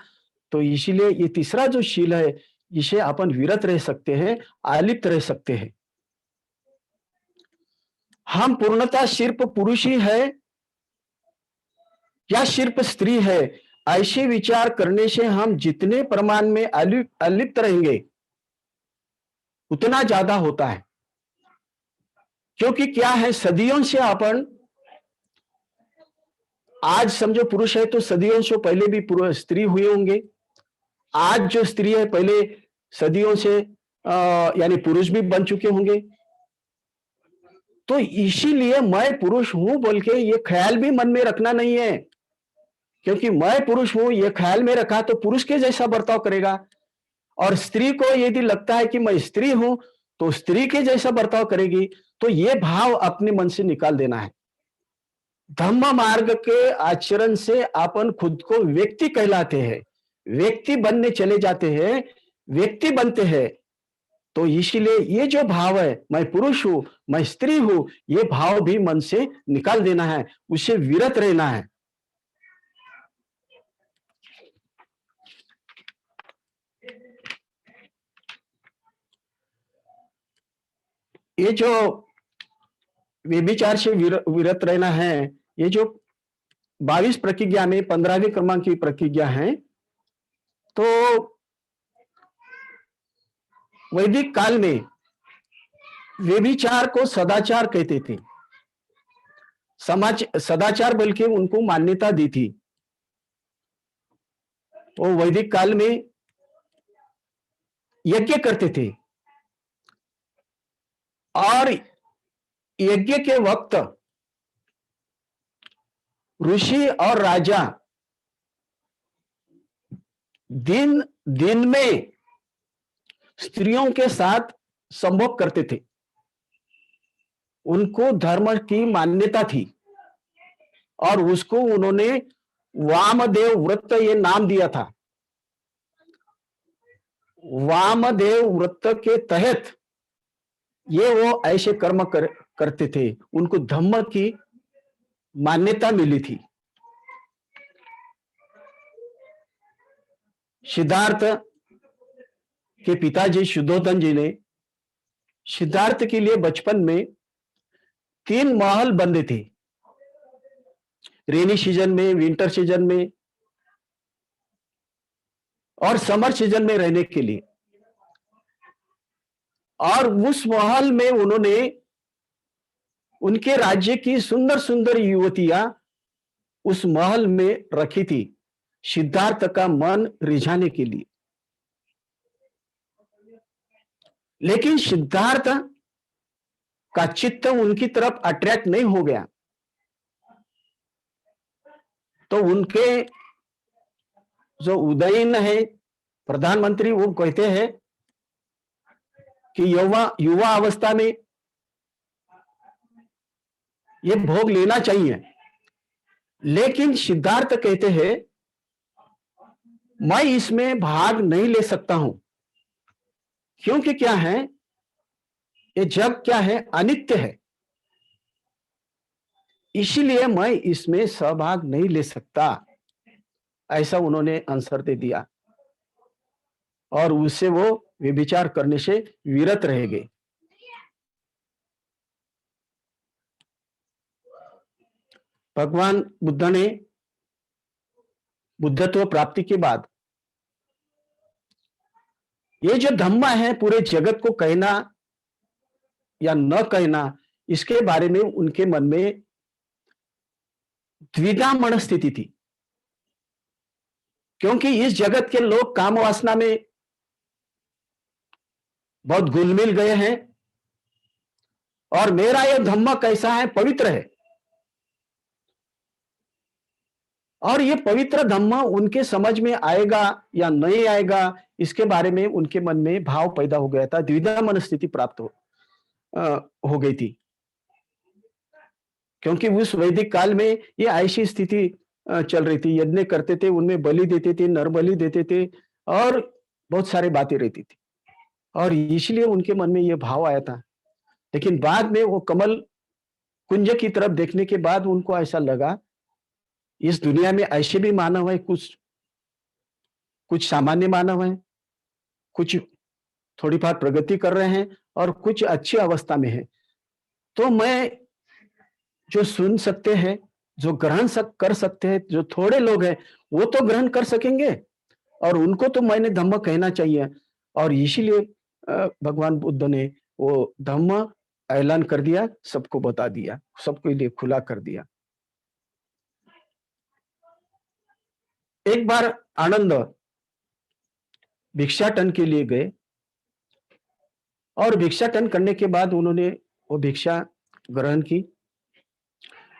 तो इसीलिए ये तीसरा जो शील है, इसे अपन विरत रह सकते हैं, आलिप्त रह सकते हैं। हम पूर्णतः सिर्फ पुरुष ही है या सिर्फ स्त्री है, ऐसे विचार करने से हम जितने प्रमाण में अलिप्त रहेंगे, उतना ज्यादा होता है। क्योंकि क्या है, सदियों से अपन, आज समझो पुरुष है तो सदियों से पहले भी स्त्री हुए होंगे। आज जो स्त्री है, पहले सदियों से यानी पुरुष भी बन चुके होंगे। तो इसीलिए मैं पुरुष हूं बोल के ये ख्याल भी मन में रखना नहीं है, क्योंकि मैं पुरुष हूं ये ख्याल में रखा तो पुरुष के जैसा बर्ताव करेगा, और स्त्री को यदि लगता है कि मैं स्त्री हूं तो स्त्री के जैसा बर्ताव करेगी। तो ये भाव अपने मन से निकाल देना है। धम्म मार्ग के आचरण से अपन खुद को व्यक्ति कहलाते हैं, व्यक्ति बनने चले जाते हैं, व्यक्ति बनते हैं। तो इसीलिए ये जो भाव है, मैं पुरुष हूं, मैं स्त्री हूं, ये भाव भी मन से निकाल देना है, उससे विरत रहना है। ये जो व्यभिचार से विरत रहना है, ये जो 22 प्रतिज्ञा में 15वें क्रमांक की प्रतिज्ञा है। तो वैदिक काल में व्यभिचार को सदाचार कहते थे, समाज सदाचार बल्कि उनको मान्यता दी थी। वो वैदिक काल में यज्ञ करते थे, और यज्ञ के वक्त ऋषि और राजा दिन दिन में स्त्रियों के साथ संभोग करते थे। उनको धर्म की मान्यता थी, और उसको उन्होंने वामदेव व्रत ये नाम दिया था। वामदेव व्रत के तहत ये वो ऐसे कर्म करते थे, उनको धम्म की मान्यता मिली थी। सिद्धार्थ के पिताजी शुद्धोधन जी ने सिद्धार्थ के लिए बचपन में 3 महल बंधे थे, रेनी सीजन में, विंटर सीजन में और समर सीजन में रहने के लिए। और उस महल में उन्होंने उनके राज्य की सुंदर सुंदर युवतियां उस महल में रखी थी, सिद्धार्थ का मन रिझाने के लिए। लेकिन सिद्धार्थ का चित्त उनकी तरफ अट्रैक्ट नहीं हो गया, तो उनके जो उदयन है प्रधानमंत्री, वो कहते हैं कि युवा युवा अवस्था में ये भोग लेना चाहिए। लेकिन सिद्धार्थ कहते हैं मैं इसमें भाग नहीं ले सकता हूं, क्योंकि क्या है, ये जग क्या है, अनित्य है, इसीलिए मैं इसमें सहभाग नहीं ले सकता। ऐसा उन्होंने आंसर दे दिया और उससे वो विचार करने से विरत रह गए। भगवान बुद्ध ने बुद्धत्व प्राप्ति के बाद ये जो धम्म है पूरे जगत को कहना या न कहना, इसके बारे में उनके मन में द्विधा मनस्थिति थी, क्योंकि इस जगत के लोग काम वासना में बहुत घुल मिल गए हैं और मेरा यह धम्म कैसा है, पवित्र है, और ये पवित्र धम्म उनके समझ में आएगा या नहीं आएगा, इसके बारे में उनके मन में भाव पैदा हो गया था, द्विधा मनस्थिति प्राप्त हो गई थी। क्योंकि उस वैदिक काल में ये ऐसी स्थिति चल रही थी, यज्ञ करते थे, उनमें बलि देते थे, नर बलि देते थे और बहुत सारी बातें रहती थी, और इसलिए उनके मन में ये भाव आया था। लेकिन बाद में वो कमल कुंज की तरफ देखने के बाद उनको ऐसा लगा इस दुनिया में ऐसे भी मानव है, कुछ सामान्य मानव है, कुछ थोड़ी बहुत प्रगति कर रहे हैं और कुछ अच्छी अवस्था में है। तो मैं जो सुन सकते हैं, जो ग्रहण कर सकते हैं, जो थोड़े लोग हैं वो तो ग्रहण कर सकेंगे, और उनको तो मैंने धम्म कहना चाहिए। और इसीलिए भगवान बुद्ध ने वो धम्म ऐलान कर दिया, सबको बता दिया, सबके लिए खुला कर दिया। एक बार आनंद भिक्षाटन के लिए गए और भिक्षाटन करने के बाद उन्होंने वो भिक्षा ग्रहण की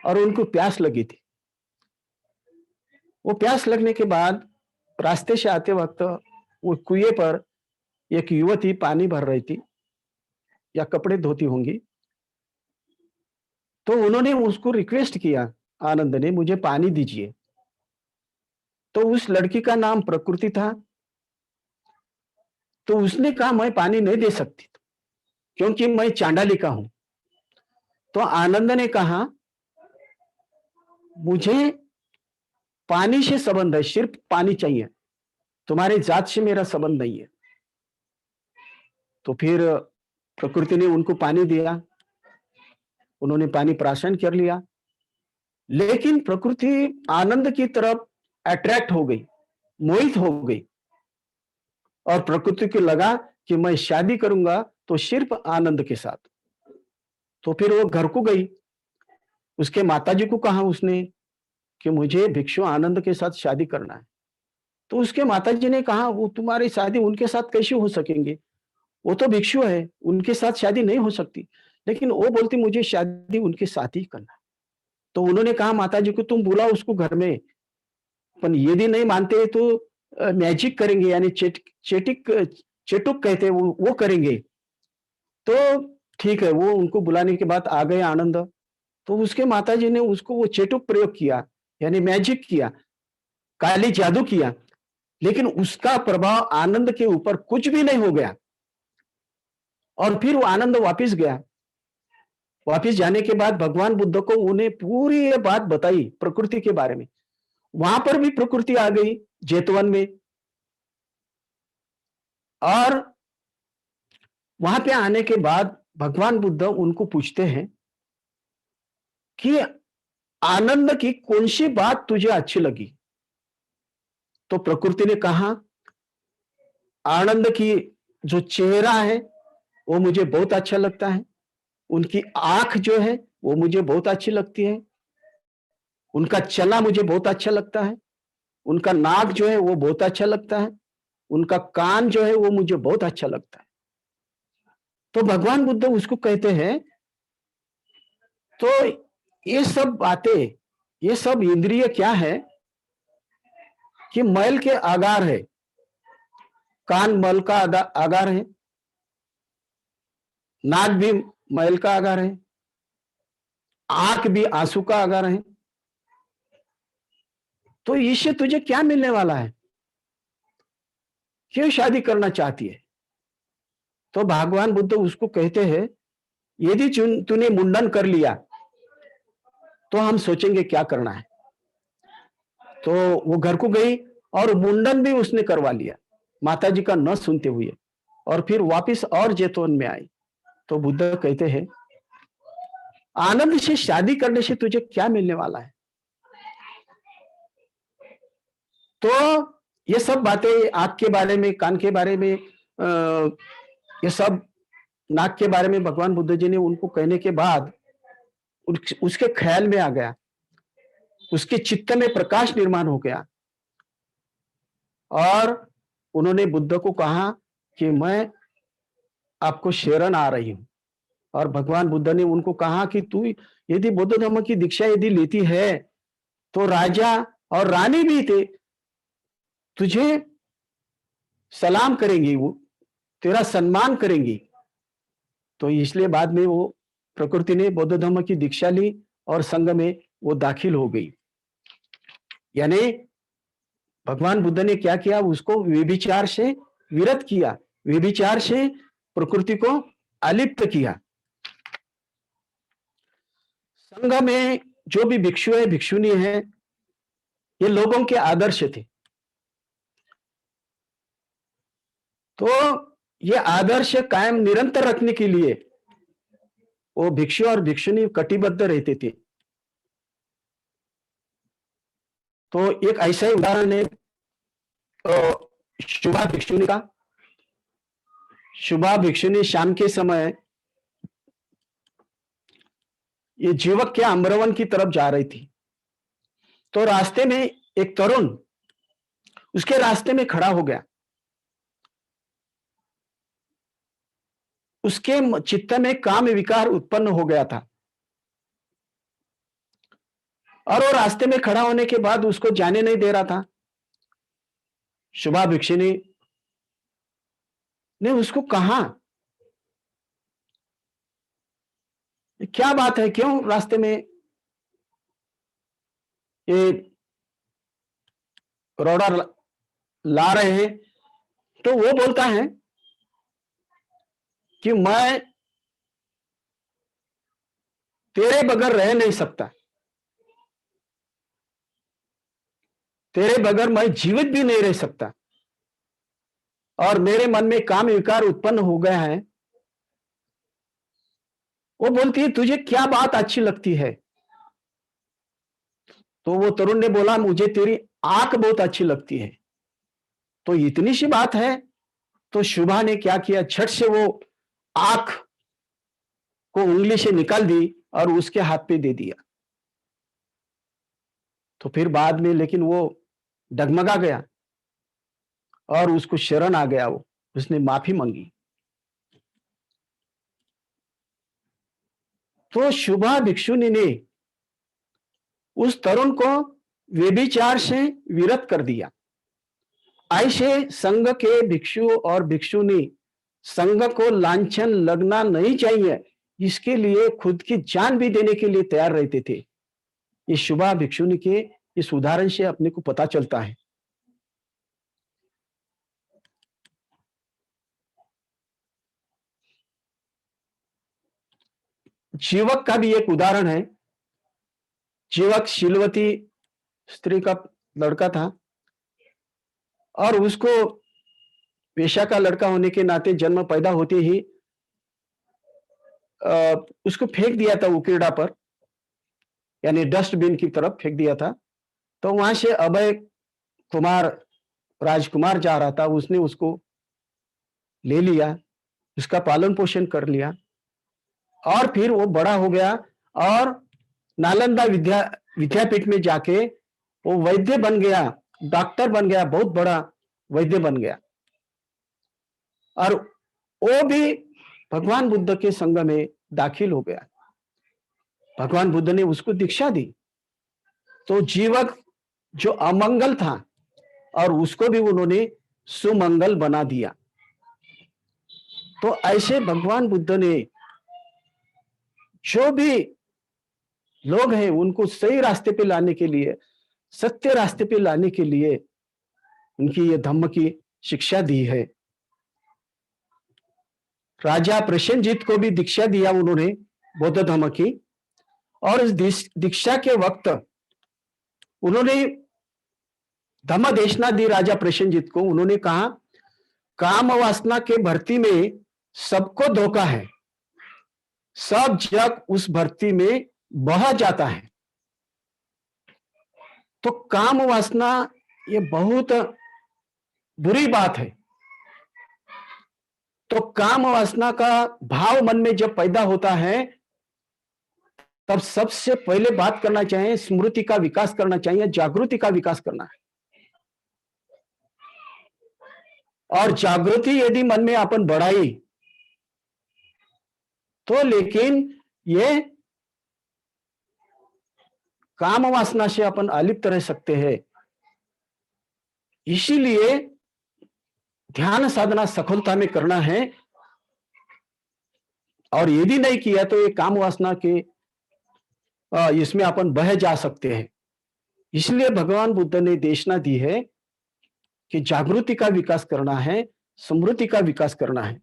और उनको प्यास लगी थी। वो प्यास लगने के बाद रास्ते से आते वक्त वो कुएं पर एक युवती पानी भर रही थी या कपड़े धोती होंगी, तो उन्होंने उसको रिक्वेस्ट किया, आनंद ने, मुझे पानी दीजिए। तो उस लड़की का नाम प्रकृति था, तो उसने कहा मैं पानी नहीं दे सकती क्योंकि मैं चांडालिका हूं। तो आनंद ने कहा मुझे पानी से संबंध है, सिर्फ पानी चाहिए, तुम्हारे जात से मेरा संबंध नहीं है। तो फिर प्रकृति ने उनको पानी दिया, उन्होंने पानी प्राशन कर लिया। लेकिन प्रकृति आनंद की तरफ अट्रैक्ट हो गई, मोहित हो गई, और प्रकृति को लगा कि मैं शादी करूंगा तो सिर्फ आनंद के साथ। तो फिर वो घर को गई, उसके माताजी को कहा उसने कि मुझे भिक्षु आनंद के साथ शादी करना है। तो उसके माताजी ने कहा वो तुम्हारी शादी उनके साथ कैसे हो सकेंगे, वो तो भिक्षु है, उनके साथ शादी नहीं हो सकती। लेकिन वो बोलती मुझे शादी उनके साथ ही करना है। तो उन्होंने कहा माताजी को तुम बुलाओ उसको घर में, पर यदि नहीं मानते तो मैजिक करेंगे, यानी चेटुक कहते हैं वो करेंगे। तो ठीक है, वो उनको बुलाने के बाद आ गए आनंद। तो उसके माताजी ने उसको वो चेटुक प्रयोग किया, यानी मैजिक किया, काली जादू किया, लेकिन उसका प्रभाव आनंद के ऊपर कुछ भी नहीं हो गया। और फिर वो आनंद वापिस गया। वापिस जाने के बाद भगवान बुद्ध को उन्हें पूरी ये बात बताई प्रकृति के बारे में। वहां पर भी प्रकृति आ गई जेतवन में, और वहां पे आने के बाद भगवान बुद्ध उनको पूछते हैं कि आनंद की कौन सी बात तुझे अच्छी लगी। तो प्रकृति ने कहा आनंद की जो चेहरा है वो मुझे बहुत अच्छा लगता है, उनकी आंख जो है वो मुझे बहुत अच्छी लगती है, उनका चला मुझे बहुत अच्छा लगता है, उनका नाक जो है वो बहुत अच्छा लगता है, उनका कान जो है वो मुझे बहुत अच्छा लगता है। तो भगवान बुद्ध उसको कहते हैं, तो ये सब बातें, ये सब इंद्रिय क्या है कि मैल के आगार है। कान मल का आगार है, नाक भी मैल का आगार है, आंख भी आंसू का आगार है। तो इससे तुझे क्या मिलने वाला है? क्यों शादी करना चाहती है? तो भगवान बुद्ध उसको कहते हैं, यदि तूने मुंडन कर लिया तो हम सोचेंगे क्या करना है। तो वो घर को गई और मुंडन भी उसने करवा लिया, माताजी का न सुनते हुए, और फिर वापस और जैतवन में आई। तो बुद्ध कहते हैं, आनंद से शादी करने से तुझे क्या मिलने वाला है? तो ये सब बातें, आंख के बारे में, कान के बारे में, ये सब, नाक के बारे में भगवान बुद्ध जी ने उनको कहने के बाद उसके ख्याल में आ गया, उसके चित्त में प्रकाश निर्माण हो गया, और उन्होंने बुद्ध को कहा कि मैं आपको शरण आ रही हूं। और भगवान बुद्ध ने उनको कहा कि तू यदि बौद्ध धर्म की दीक्षा यदि लेती है तो राजा और रानी भी थे तुझे सलाम करेंगी, वो तेरा सम्मान करेंगी। तो इसलिए बाद में वो प्रकृति ने बौद्ध धर्म की दीक्षा ली और संघ में वो दाखिल हो गई। यानी भगवान बुद्ध ने क्या किया, उसको व्यभिचार से विरत किया, व्यभिचार से प्रकृति को अलिप्त किया। संघ में जो भी भिक्षु है, भिक्षुनी है, ये लोगों के आदर्श थे। तो ये आदर्श कायम निरंतर रखने के लिए वो भिक्षु और भिक्षुनी कटिबद्ध रहते थे। तो एक ऐसा ही उदाहरण है शुभा भिक्षुनी का। शुभा भिक्षुनी शाम के समय ये जीवक के अम्रवन की तरफ जा रही थी। तो रास्ते में एक तरुण उसके रास्ते में खड़ा हो गया। उसके चित्त में काम विकार उत्पन्न हो गया था, और वो रास्ते में खड़ा होने के बाद उसको जाने नहीं दे रहा था। शुभा भिक्षुनी ने उसको कहा, क्या बात है, क्यों रास्ते में ये रोड़ा ला रहे हैं? तो वो बोलता है कि मैं तेरे बगैर रह नहीं सकता, तेरे बगैर मैं जीवित भी नहीं रह सकता, और मेरे मन में काम विकार उत्पन्न हो गया है। वो बोलती है, तुझे क्या बात अच्छी लगती है? तो वो तरुण ने बोला, मुझे तेरी आंख बहुत अच्छी लगती है। तो इतनी सी बात है। तो शुभा ने क्या किया, झट से वो आंख को उंगली से निकाल दी और उसके हाथ पे दे दिया। तो फिर बाद में लेकिन वो डगमगा गया और उसको शरण आ गया, वो उसने माफी मांगी। तो शुभा भिक्षुनी ने उस तरुण को व्यभिचार से विरत कर दिया। ऐसे संघ के भिक्षु और भिक्षुनी संघ को लांछन लगना नहीं चाहिए, इसके लिए खुद की जान भी देने के लिए तैयार रहते थे। ये शुभा भिक्षुनी के इस उदाहरण से अपने को पता चलता है। जीवक का भी एक उदाहरण है। जीवक शीलवती स्त्री का लड़का था, और उसको वेश्या का लड़का होने के नाते जन्म पैदा होते ही उसको फेंक दिया था उकीड़ा पर, यानी डस्टबिन की तरफ फेंक दिया था। तो वहां से अभय कुमार राजकुमार जा रहा था, उसने उसको ले लिया, उसका पालन पोषण कर लिया, और फिर वो बड़ा हो गया और नालंदा विद्यापीठ में जाके वो वैद्य बन गया। डॉक्टर बन गया, बहुत बड़ा वैद्य बन गया, और वो भी भगवान बुद्ध के संग में दाखिल हो गया। भगवान बुद्ध ने उसको दीक्षा दी, तो जीवक जो अमंगल था और उसको भी उन्होंने सुमंगल बना दिया। तो ऐसे भगवान बुद्ध ने जो भी लोग हैं उनको सही रास्ते पे लाने के लिए, सत्य रास्ते पे लाने के लिए उनकी ये धम्म की शिक्षा दी है। राजा प्रसेनजीत को भी दीक्षा दिया उन्होंने बौद्ध धर्म की, और इस दीक्षा के वक्त उन्होंने धम्म देशना दी राजा प्रसेनजीत को। उन्होंने कहा, काम वासना के भर्ती में सबको धोखा है, सब जग उस भर्ती में बह जाता है। तो काम वासना ये बहुत बुरी बात है। तो काम वासना का भाव मन में जब पैदा होता है, तब सबसे पहले बात करना चाहिए, स्मृति का विकास करना चाहिए, जागृति का विकास करना है। और जागृति यदि मन में अपन बढ़ाई तो लेकिन ये काम वासना से अपन अलिप्त रह सकते हैं। इसीलिए ध्यान साधना सफलता में करना है, और यदि नहीं किया तो ये काम वासना के इसमें अपन बह जा सकते हैं। इसलिए भगवान बुद्ध ने देशना दी है कि जागृति का विकास करना है, स्मृति का विकास करना है।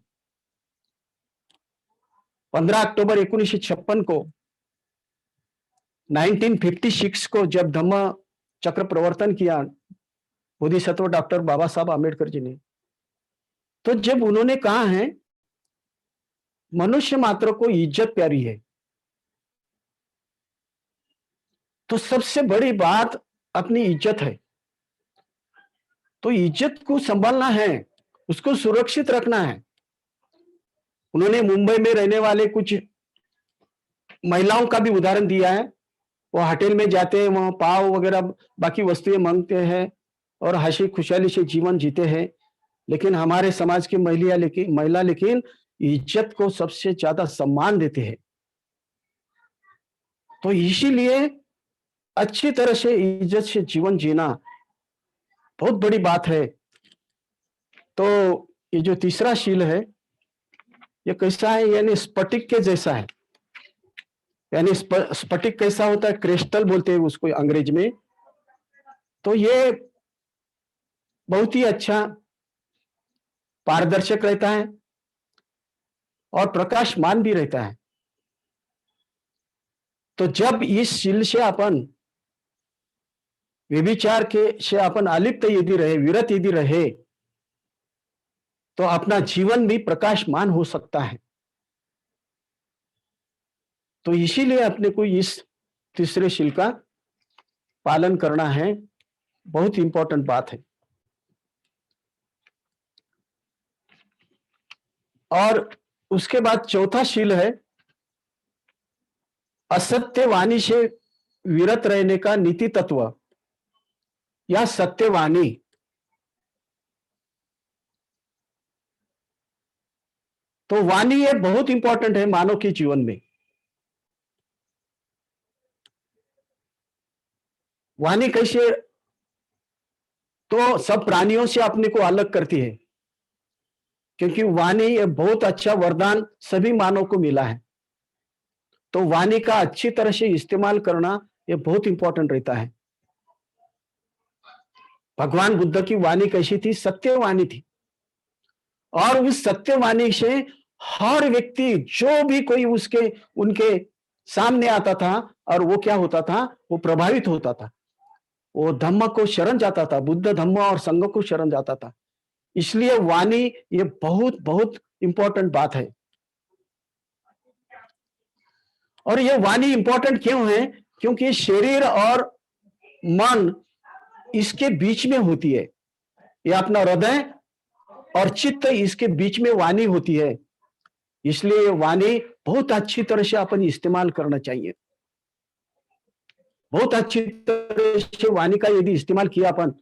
15 अक्टूबर 1956 को 1956 को जब धम्म चक्र प्रवर्तन किया बोधिसत्व डॉक्टर बाबा साहब आम्बेडकर जी ने, तो जब उन्होंने कहा है मनुष्य मात्र को इज्जत प्यारी है, तो सबसे बड़ी बात अपनी इज्जत है। तो इज्जत को संभालना है, उसको सुरक्षित रखना है। उन्होंने मुंबई में रहने वाले कुछ महिलाओं का भी उदाहरण दिया है। वो होटल में जाते हैं, वहां पाव वगैरह बाकी वस्तुएं मांगते हैं और हंसी खुशहाली से जीवन जीते हैं, लेकिन हमारे समाज की महिला लेकिन इज्जत को सबसे ज्यादा सम्मान देते हैं। तो इसीलिए अच्छी तरह से इज्जत से जीवन जीना बहुत बड़ी बात है। तो ये जो तीसरा शील है ये कैसा है, यानी स्फटिक के जैसा है। यानी स्फटिक कैसा होता है, क्रिस्टल बोलते हैं उसको अंग्रेज में। तो ये बहुत ही अच्छा पारदर्शक रहता है और प्रकाशमान भी रहता है। तो जब इस शील से अपन व्यभिचार के से अपन अलिप्त यदि रहे, विरत यदि रहे, तो अपना जीवन भी प्रकाशमान हो सकता है। तो इसीलिए अपने को इस तीसरे शील का पालन करना है, बहुत इंपॉर्टेंट बात है। और उसके बाद चौथा शील है असत्य वाणी से विरत रहने का नीति तत्व या सत्यवाणी। तो वाणी ये बहुत इंपॉर्टेंट है मानव के जीवन में। वाणी कैसे, तो सब प्राणियों से अपने को अलग करती है, क्योंकि वाणी ये बहुत अच्छा वरदान सभी मानव को मिला है। तो वाणी का अच्छी तरह से इस्तेमाल करना ये बहुत इंपॉर्टेंट रहता है। भगवान बुद्ध की वाणी कैसी थी, सत्यवाणी थी। और उस सत्यवाणी से हर व्यक्ति, जो भी कोई उनके सामने आता था, और वो क्या होता था, वो प्रभावित होता था, वो धम्म को शरण जाता था, बुद्ध धम्म और संघ को शरण जाता था। इसलिए वाणी ये बहुत बहुत इंपॉर्टेंट बात है। और ये वाणी इंपॉर्टेंट क्यों है, क्योंकि शरीर और मन इसके बीच में होती है। ये अपना हृदय और चित्त इसके बीच में वाणी होती है। इसलिए वाणी बहुत अच्छी तरह से अपन इस्तेमाल करना चाहिए। बहुत अच्छी तरह से वाणी का यदि इस्तेमाल किया अपन,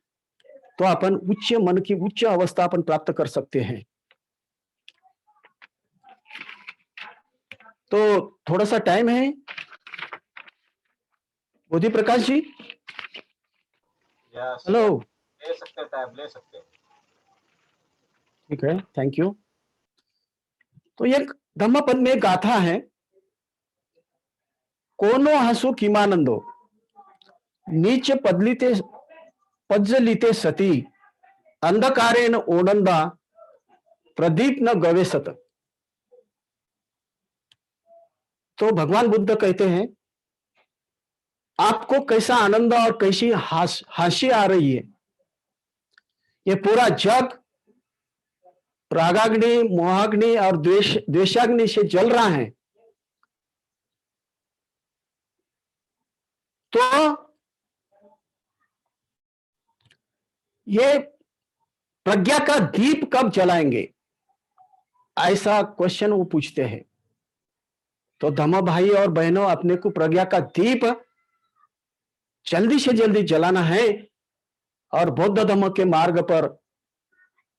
तो अपन उच्च मन की उच्च अवस्था अपन प्राप्त कर सकते हैं। तो थोड़ा सा टाइम है, बोधि प्रकाश जी। Yes hello. ले सकते हैं, टाइम ले सकते हैं। ठीक है, थैंक यू। तो एक धम्मपद में गाथा है, कोनो हसु किमानंदो नीच पदलिते पज्जलिते सती अंधकारेण ओडंदा प्रदीप न गवे सत। तो भगवान बुद्ध कहते हैं, आपको कैसा आनंद और कैसी हंसी आ रही है। ये पूरा जग रागाग्नि, मोहाग्नि और द्वेषाग्नि से जल रहा है। तो ये प्रज्ञा का दीप कब जलाएंगे, ऐसा क्वेश्चन वो पूछते हैं। तो धम्म भाई और बहनों, अपने को प्रज्ञा का दीप जल्दी से जल्दी जलाना है और बौद्ध धर्म के मार्ग पर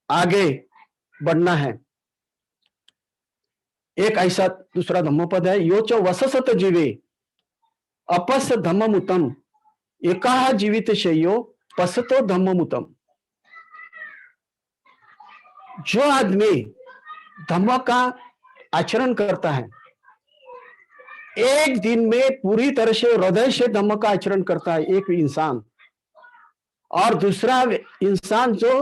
आगे बढ़ना है। एक ऐसा दूसरा धम्मपद है, यो च वससत जीवे अपस धम्ममुतम एकाह जीवित शयो पसतो धम्ममुतम। जो आदमी धम्म का आचरण करता है, एक दिन में पूरी तरह से हृदय से धम्म का आचरण करता है एक इंसान, और दूसरा इंसान जो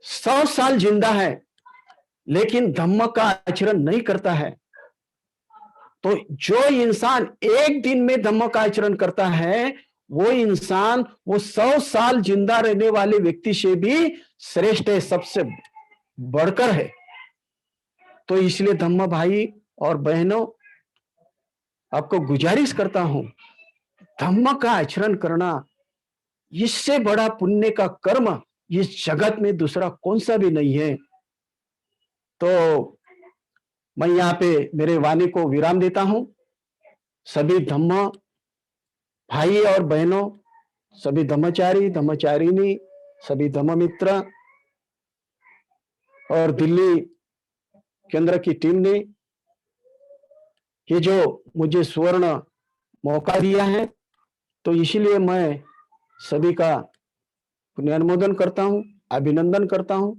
100 साल जिंदा है लेकिन धम्म का आचरण नहीं करता है, तो जो इंसान एक दिन में धम्म का आचरण करता है, वो इंसान वो 100 साल जिंदा रहने वाले व्यक्ति से भी श्रेष्ठ है, सबसे बढ़कर है। तो इसलिए धम्म भाई और बहनों, आपको गुजारिश करता हूं, धम्म का आचरण करना, इससे बड़ा पुण्य का कर्म इस जगत में दूसरा कौन सा भी नहीं है। तो मैं यहाँ पे मेरे वाणी को विराम देता हूं। सभी धम्म भाई और बहनों, सभी धम्मचारी धम्मचारिणी, सभी धम्म मित्र और दिल्ली केंद्र की टीम ने ये जो मुझे सुवर्ण मौका दिया है, तो इसीलिए मैं सभी का पुण्यानुमोदन करता हूं, अभिनंदन करता हूं,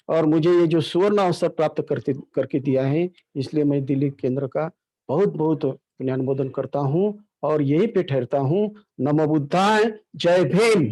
और मुझे ये जो सुवर्ण अवसर प्राप्त करके दिया है, इसलिए मैं दिल्ली केंद्र का बहुत बहुत पुण्यानुमोदन करता हूं और यहीं पे ठहरता हूं। नमो बुद्धाय, जय भीम।